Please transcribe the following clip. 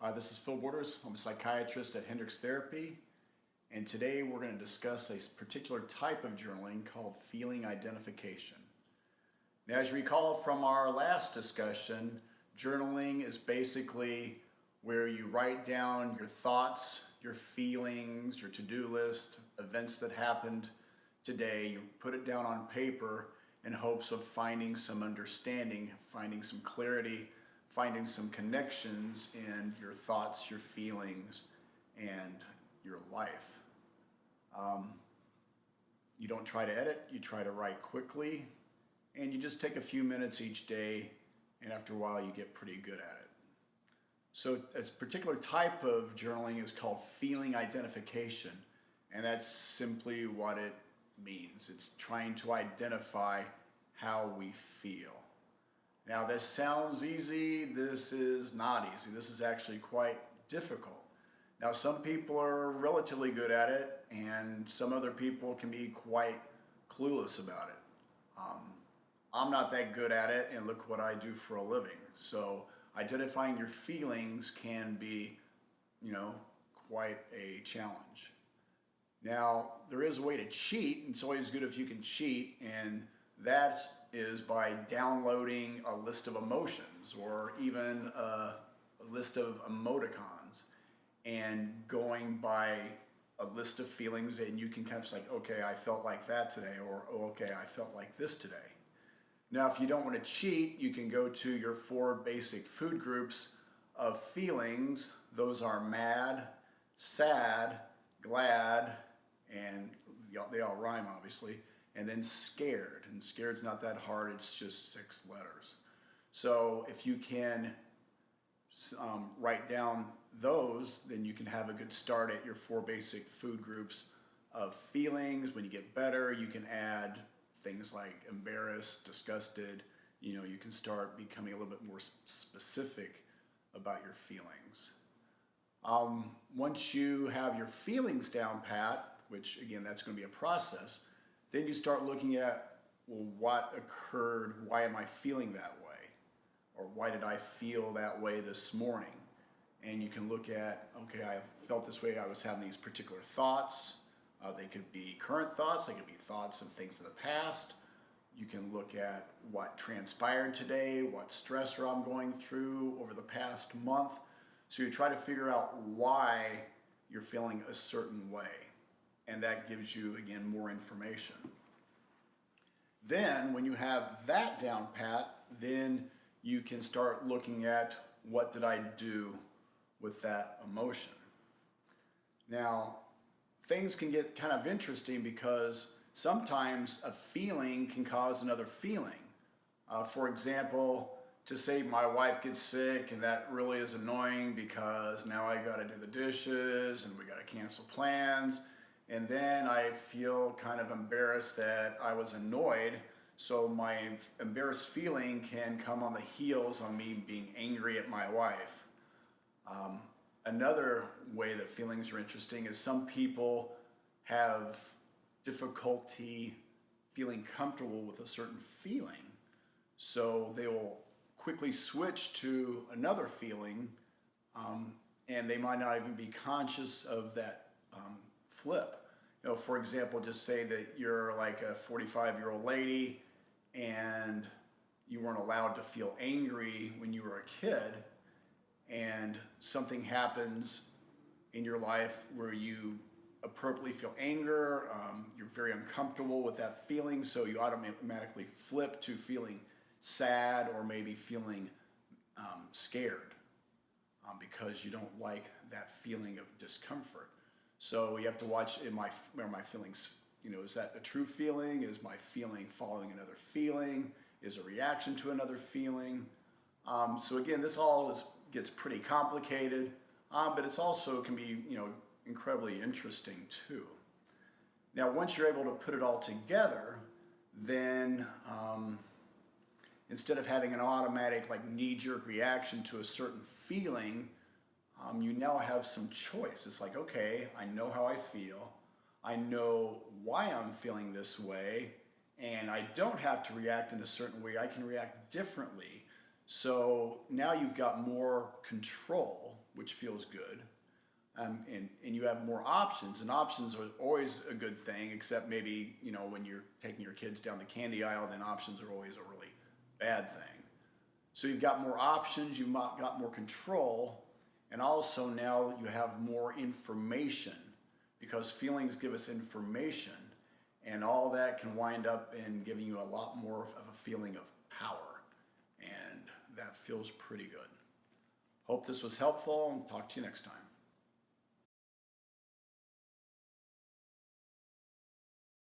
This is Phil Borders. I'm a psychiatrist at Hendricks Therapy, and today we're going to discuss a particular type of journaling called feeling identification. Now, as you recall from our last discussion, journaling is basically where you write down your thoughts, your feelings, your to-do list, events that happened today. You put it down on paper in hopes of finding some understanding, finding some clarity, finding some connections in your thoughts, your feelings, and your life. You don't try to edit, you try to write quickly, and you just take a few minutes each day, and after a while you get pretty good at it. So this particular type of journaling is called feeling identification, and that's simply what it means. It's trying to identify how we feel. Now, this sounds easy. This is not easy. This is actually quite difficult. Now, some people are relatively good at it, and some other people can be quite clueless about it. I'm not that good at it, and look what I do for a living. So identifying your feelings can be, quite a challenge. Now, there is a way to cheat, and it's always good if you can cheat, and that is by downloading a list of emotions or even a list of emoticons and going by a list of feelings, and you can kind of like, okay, I felt like that today, or oh, okay, I felt like this today. Now, if you don't want to cheat, you can go to your 4 basic food groups of feelings. Those are mad, sad, glad, and they all rhyme, obviously, and then scared. And scared's not that hard, it's just 6 letters. So if you can write down those, then you can have a good start at your 4 basic food groups of feelings. When you get better, you can add things like embarrassed, disgusted. You can start becoming a little bit more specific about your feelings. Once you have your feelings down pat, which again, that's going to be a process, then you start looking at, well, what occurred? Why am I feeling that way? Or why did I feel that way this morning? And you can look at, okay, I felt this way, I was having these particular thoughts. They could be current thoughts, they could be thoughts of things of the past. You can look at what transpired today, what stressor I'm going through over the past month. So you try to figure out why you're feeling a certain way. And that gives you, again, more information. Then, when you have that down pat, then you can start looking at what did I do with that emotion. Now, things can get kind of interesting because sometimes a feeling can cause another feeling. For example, to say my wife gets sick and that really is annoying because now I got to do the dishes and we got to cancel plans. And then I feel kind of embarrassed that I was annoyed. So my embarrassed feeling can come on the heels of me being angry at my wife. Another way that feelings are interesting is some people have difficulty feeling comfortable with a certain feeling. So they will quickly switch to another feeling, and they might not even be conscious of that flip. For example, just say that you're like a 45-year-old lady and you weren't allowed to feel angry when you were a kid, and something happens in your life where you appropriately feel anger, you're very uncomfortable with that feeling, so you automatically flip to feeling sad or maybe feeling scared because you don't like that feeling of discomfort. So you have to watch, are my feelings, is that a true feeling? Is my feeling following another feeling? Is a reaction to another feeling? So again, this all gets pretty complicated, but it's also can be, incredibly interesting too. Now, once you're able to put it all together, then instead of having an automatic knee-jerk reaction to a certain feeling, you now have some choice. It's like, okay, I know how I feel. I know why I'm feeling this way, and I don't have to react in a certain way. I can react differently. So now you've got more control, which feels good. And you have more options, and options are always a good thing, except maybe, when you're taking your kids down the candy aisle, then options are always a really bad thing. So you've got more options, you've got more control, and also now you have more information, because feelings give us information, and all that can wind up in giving you a lot more of a feeling of power, and that feels pretty good. Hope this was helpful, and talk to you next time.